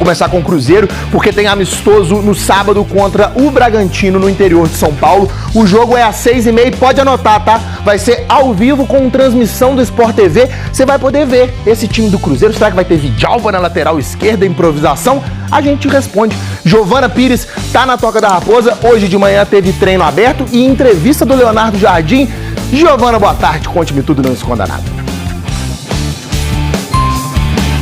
começar com o Cruzeiro, porque tem amistoso no sábado contra o Bragantino, no interior de São Paulo. O jogo é às 6h30, pode anotar, tá? Vai ser ao vivo com transmissão do Sport TV. Você vai poder ver esse time do Cruzeiro. Será que vai ter Vidalba na lateral esquerda, improvisação? A gente responde. Giovana Pires tá na Toca da Raposa. Hoje de manhã teve treino aberto e entrevista do Leonardo Jardim. Giovana, boa tarde. Conte-me tudo, não esconda nada.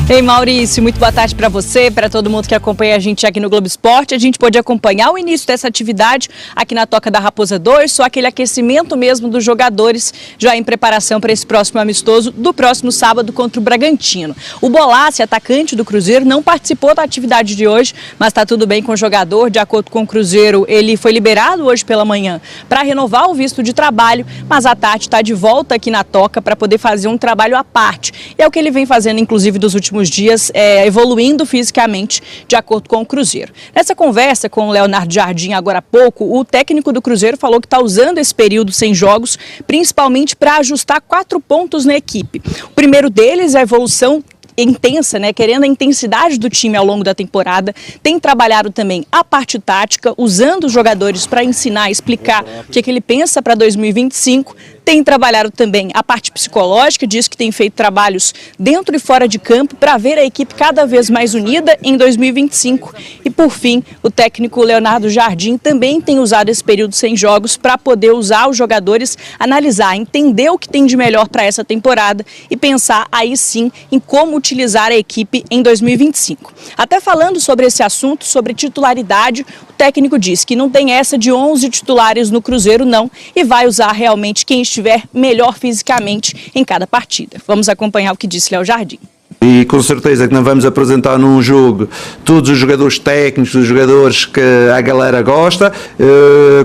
Ei, Maurício, muito boa tarde para você, para todo mundo que acompanha a gente aqui no Globo Esporte. A gente pôde acompanhar o início dessa atividade aqui na Toca da Raposa 2, só aquele aquecimento mesmo dos jogadores já em preparação para esse próximo amistoso do próximo sábado contra o Bragantino. O Bolassi, atacante do Cruzeiro, não participou da atividade de hoje, mas está tudo bem com o jogador. De acordo com o Cruzeiro, ele foi liberado hoje pela manhã para renovar o visto de trabalho, mas à tarde está de volta aqui na Toca para poder fazer um trabalho à parte. E é o que ele vem fazendo, inclusive, dos últimos dias, evoluindo fisicamente, de acordo com o Cruzeiro. Nessa conversa com o Leonardo Jardim agora há pouco, o técnico do Cruzeiro falou que está usando esse período sem jogos, principalmente para ajustar 4 pontos na equipe. O primeiro deles é a evolução intensa, querendo a intensidade do time ao longo da temporada. Tem trabalhado também a parte tática, usando os jogadores para ensinar, explicar o que ele pensa para 2025. Tem trabalhado também a parte psicológica, diz que tem feito trabalhos dentro e fora de campo para ver a equipe cada vez mais unida em 2025. E por fim, o técnico Leonardo Jardim também tem usado esse período sem jogos para poder usar os jogadores, analisar, entender o que tem de melhor para essa temporada e pensar aí sim em como utilizar a equipe em 2025. Até falando sobre esse assunto, sobre titularidade, o técnico diz que não tem essa de 11 titulares no Cruzeiro não, e vai usar realmente quem estiver melhor fisicamente em cada partida. Vamos acompanhar o que disse Léo Jardim. E com certeza que não vamos apresentar num jogo todos os jogadores técnicos, os jogadores que a galera gosta.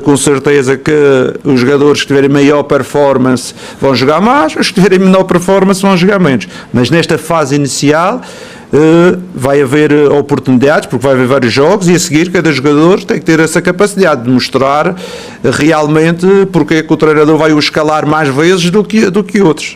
Com certeza que os jogadores que tiverem maior performance vão jogar mais, os que tiverem menor performance vão jogar menos. Mas nesta fase inicial vai haver oportunidades, porque vai haver vários jogos, e a seguir cada jogador tem que ter essa capacidade de mostrar realmente porque é que o treinador vai o escalar mais vezes do que outros.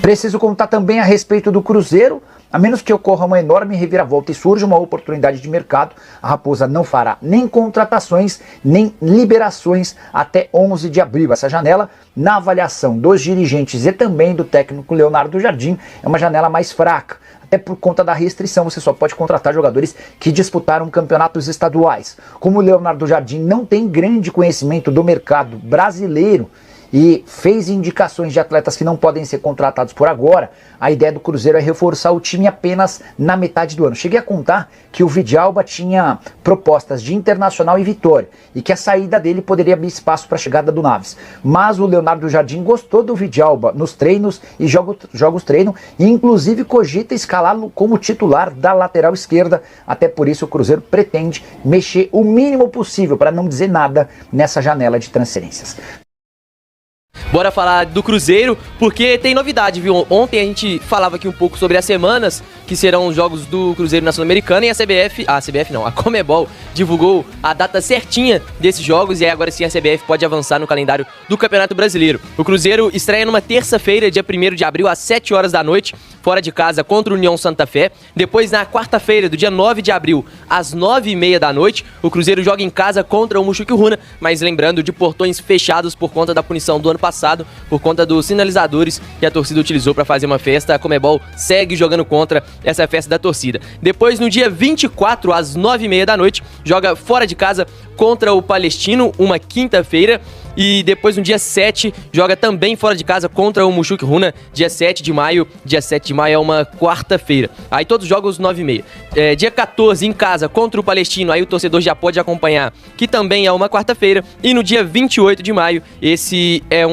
Preciso contar também a respeito do Cruzeiro. A menos que ocorra uma enorme reviravolta e surja uma oportunidade de mercado, a Raposa não fará nem contratações, nem liberações até 11 de abril. Essa janela, na avaliação dos dirigentes e também do técnico Leonardo Jardim, é uma janela mais fraca. Até por conta da restrição, você só pode contratar jogadores que disputaram campeonatos estaduais. Como o Leonardo Jardim não tem grande conhecimento do mercado brasileiro e fez indicações de atletas que não podem ser contratados por agora, a ideia do Cruzeiro é reforçar o time apenas na metade do ano. Cheguei a contar que o Vidalba tinha propostas de Internacional e Vitória, e que a saída dele poderia abrir espaço para a chegada do Naves. Mas o Leonardo Jardim gostou do Vidalba nos treinos e jogos treino, e inclusive cogita escalá-lo como titular da lateral esquerda. Até por isso o Cruzeiro pretende mexer o mínimo possível, para não dizer nada, nessa janela de transferências. Bora falar do Cruzeiro, porque tem novidade, viu? Ontem a gente falava aqui um pouco sobre as semanas que serão os jogos do Cruzeiro na Sul-Americana, e a Conmebol divulgou a data certinha desses jogos, e aí agora sim a CBF pode avançar no calendário do Campeonato Brasileiro. O Cruzeiro estreia numa terça-feira, dia 1º de abril, às 7 horas da noite, fora de casa contra o União Santa Fé. Depois, na quarta-feira, do dia 9 de abril, às 9h30 da noite, o Cruzeiro joga em casa contra o Mushuc Runa, mas lembrando, de portões fechados por conta da punição do ano passado, por conta dos sinalizadores que a torcida utilizou para fazer uma festa. A Conmebol segue jogando contra essa festa da torcida. Depois, no dia 24, às 9h30 da noite, joga fora de casa contra o Palestino, uma quinta-feira. E depois, no dia 7, joga também fora de casa contra o Mushuc Runa, dia 7 de maio. Dia 7 de maio é uma quarta-feira. Aí todos os jogos 9h30. Dia 14, em casa, contra o Palestino. Aí o torcedor já pode acompanhar, que também é uma quarta-feira. E no dia 28 de maio, esse é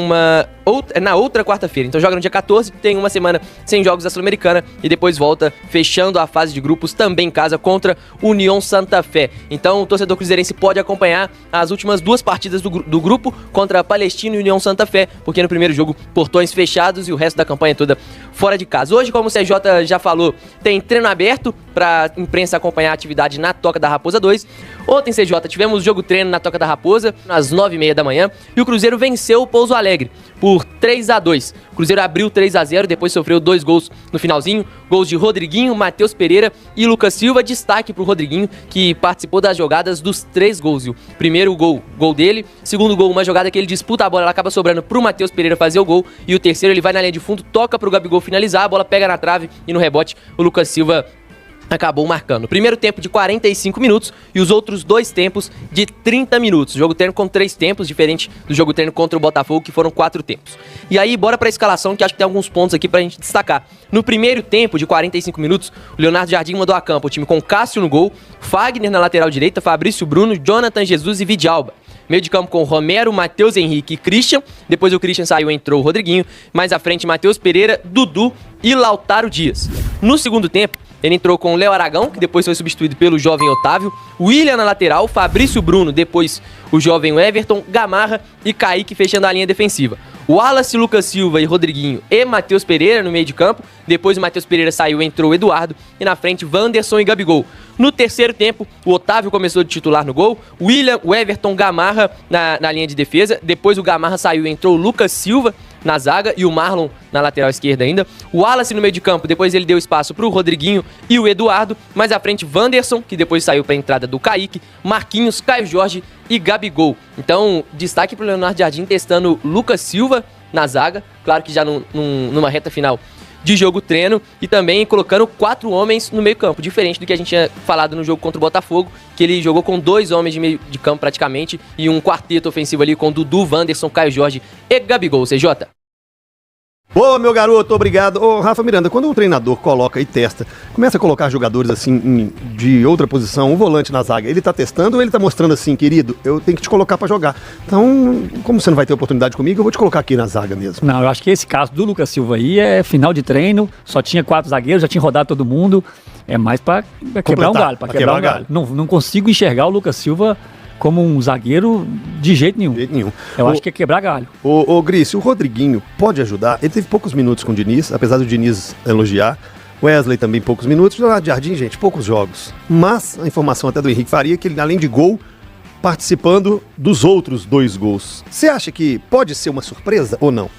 na outra quarta-feira. Então joga no dia 14, tem uma semana sem jogos da Sul-Americana, e depois volta fechando a fase de grupos também em casa contra o União Santa Fé. Então o torcedor cruzeirense pode acompanhar as últimas 2 partidas do grupo contra Palestino e União Santa Fé, porque no primeiro jogo portões fechados, e o resto da campanha toda fora de casa. Hoje, como o CJ já falou, tem treino aberto para imprensa acompanhar a atividade na Toca da Raposa 2. Ontem, CJ, tivemos jogo treino na Toca da Raposa, às 9h30 da manhã, e o Cruzeiro venceu o Pouso Alegre por 3-2. O Cruzeiro abriu 3-0, depois sofreu 2 gols no finalzinho, gols de Rodriguinho, Matheus Pereira e Lucas Silva. Destaque pro Rodriguinho, que participou das jogadas dos 3 gols. O primeiro gol dele, segundo gol, uma jogada que ele disputa a bola, ela acaba sobrando pro Matheus Pereira fazer o gol, e o terceiro ele vai na linha de fundo, toca pro Gabigol finalizar, a bola pega na trave e no rebote o Lucas Silva acabou marcando. Primeiro tempo de 45 minutos e os outros 2 tempos de 30 minutos. Jogo treino com 3 tempos, diferente do jogo treino contra o Botafogo, que foram 4 tempos. E aí, bora pra escalação, que acho que tem alguns pontos aqui pra gente destacar. No primeiro tempo de 45 minutos, o Leonardo Jardim mandou a campo o time com Cássio no gol, Fagner na lateral direita, Fabrício Bruno, Jonathan Jesus e Vidalba. Meio de campo com Romero, Matheus Henrique e Christian. Depois o Christian saiu e entrou o Rodriguinho. Mais à frente, Matheus Pereira, Dudu e Lautaro Dias. No segundo tempo, ele entrou com o Léo Aragão, que depois foi substituído pelo jovem Otávio, William na lateral, Fabrício Bruno, depois o jovem Everton, Gamarra e Kaique fechando a linha defensiva. Wallace, Lucas Silva e Rodriguinho e Matheus Pereira no meio de campo. Depois o Matheus Pereira saiu e entrou o Eduardo. E na frente, Wanderson e Gabigol. No terceiro tempo, o Otávio começou de titular no gol. William, o Everton, Gamarra na linha de defesa. Depois o Gamarra saiu e entrou o Lucas Silva na zaga e o Marlon na lateral esquerda ainda. O Wallace no meio de campo, depois ele deu espaço para o Rodriguinho e o Eduardo. Mais à frente, Wanderson, que depois saiu para a entrada do Kaique, Marquinhos, Caio Jorge e Gabigol. Então, destaque para o Leonardo Jardim testando Lucas Silva na zaga, claro que já numa reta final de jogo treino, e também colocando 4 homens no meio campo, diferente do que a gente tinha falado no jogo contra o Botafogo, que ele jogou com 2 homens de meio de campo praticamente, e um quarteto ofensivo ali com Dudu, Wanderson, Caio Jorge e Gabigol. CJ? Ô, meu garoto, obrigado. Ô, Rafa Miranda, quando o treinador coloca e testa, começa a colocar jogadores assim de outra posição, o volante na zaga, ele tá testando ou ele tá mostrando assim, querido, eu tenho que te colocar pra jogar. Então, como você não vai ter oportunidade comigo, eu vou te colocar aqui na zaga mesmo. Não, eu acho que esse caso do Lucas Silva aí é final de treino, só tinha 4 zagueiros, já tinha rodado todo mundo, é mais pra quebrar um galho, quebrar um galho. Não consigo enxergar o Lucas Silva como um zagueiro de jeito nenhum. Eu acho que é quebrar galho. Ô Gris, o Rodriguinho pode ajudar? Ele teve poucos minutos com o Diniz, apesar do Diniz elogiar. Wesley também poucos minutos. O Leonardo Jardim, gente, poucos jogos. Mas a informação até do Henrique Faria é que ele, além de gol, participando dos outros 2 gols. Você acha que pode ser uma surpresa ou não?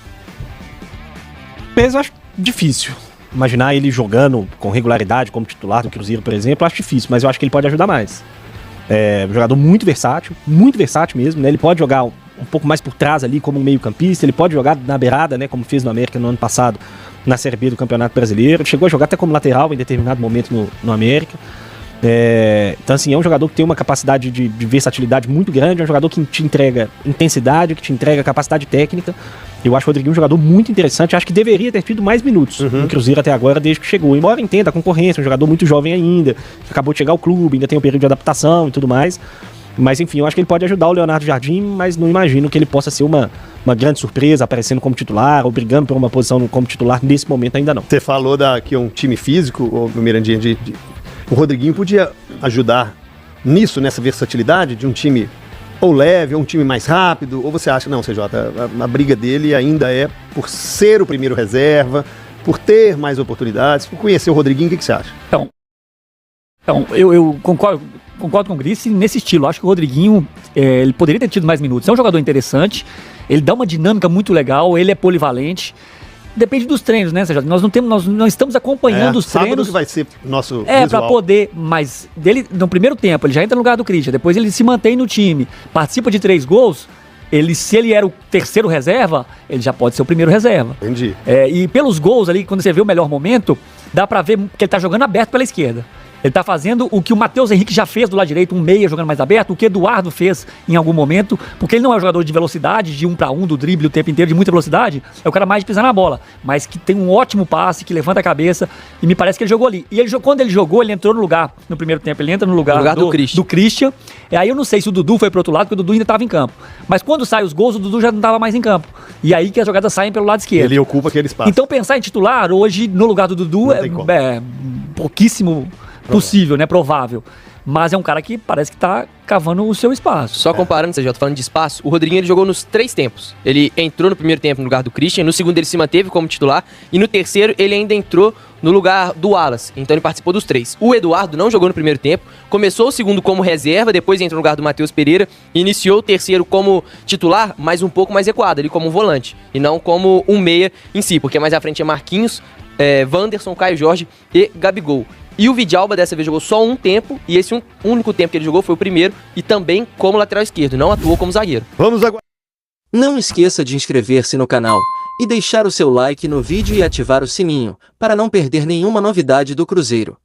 Mas eu acho difícil. Imaginar ele jogando com regularidade como titular do Cruzeiro, por exemplo, eu acho difícil, mas eu acho que ele pode ajudar mais. É um jogador muito versátil mesmo, né? Ele pode jogar um pouco mais por trás ali como um meio campista, ele pode jogar na beirada, né? Como fez no América no ano passado, na Série B do Campeonato Brasileiro, chegou a jogar até como lateral em determinado momento no América. Então assim, é um jogador que tem uma capacidade de versatilidade muito grande, é um jogador que te entrega intensidade, que te entrega capacidade técnica. Eu acho o Rodriguinho um jogador muito interessante, acho que deveria ter tido mais minutos no Cruzeiro até agora, desde que chegou. Embora entenda a concorrência, um jogador muito jovem ainda, que acabou de chegar ao clube, ainda tem um período de adaptação e tudo mais. Mas enfim, eu acho que ele pode ajudar o Leonardo Jardim, mas não imagino que ele possa ser uma grande surpresa, aparecendo como titular, ou brigando por uma posição como titular nesse momento ainda não. Você falou que é um time físico, o Mirandinha, o Rodriguinho podia ajudar nisso, nessa versatilidade de um time ou leve, ou um time mais rápido, ou você acha que não, CJ, a briga dele ainda é por ser o primeiro reserva, por ter mais oportunidades, por conhecer o Rodriguinho, o que você acha? Então eu concordo com o Gris nesse estilo. Acho que o Rodriguinho ele poderia ter tido mais minutos. É um jogador interessante, ele dá uma dinâmica muito legal, ele é polivalente. Depende dos treinos, né, Sérgio? Nós não estamos acompanhando os treinos. Sábado que vai ser nosso visual. Pra poder, mas dele, no primeiro tempo, ele já entra no lugar do Christian, depois ele se mantém no time, participa de 3 gols, se ele era o terceiro reserva, ele já pode ser o primeiro reserva. Entendi. E pelos gols ali, quando você vê o melhor momento, dá pra ver que ele tá jogando aberto pela esquerda. Ele tá fazendo o que o Matheus Henrique já fez do lado direito, um meia jogando mais aberto, o que Eduardo fez em algum momento, porque ele não é um jogador de velocidade, de 1 para 1, do drible o tempo inteiro, de muita velocidade, é o cara mais de pisar na bola, mas que tem um ótimo passe, que levanta a cabeça, e me parece que ele jogou ali. E quando ele jogou, ele entrou no lugar, no primeiro tempo, ele entra no lugar do Christian. Aí eu não sei se o Dudu foi pro outro lado, porque o Dudu ainda estava em campo. Mas quando sai os gols, o Dudu já não estava mais em campo. E aí que as jogadas saem pelo lado esquerdo. Ele ocupa aquele espaço. Então pensar em titular hoje, no lugar do Dudu, é pouquíssimo possível, né? Provável. mas é um cara que parece que tá cavando o seu espaço. Só comparando, CJ, falando de espaço, o Rodriguinho ele jogou nos 3 tempos. Ele entrou no primeiro tempo no lugar do Christian, no segundo ele se manteve como titular, e no terceiro ele ainda entrou no lugar do Wallace. Então ele participou dos 3. O Eduardo não jogou no primeiro tempo, começou o segundo como reserva, depois entrou no lugar do Matheus Pereira, e iniciou o terceiro como titular, mas um pouco mais recuado, ali como um volante, e não como um meia em si, porque mais à frente é Marquinhos, Wanderson, Caio Jorge e Gabigol. E o Vidalba dessa vez jogou só um tempo, e esse único tempo que ele jogou foi o primeiro, e também como lateral esquerdo, não atuou como zagueiro. Vamos agora. Não esqueça de inscrever-se no canal e deixar o seu like no vídeo e ativar o sininho, para não perder nenhuma novidade do Cruzeiro.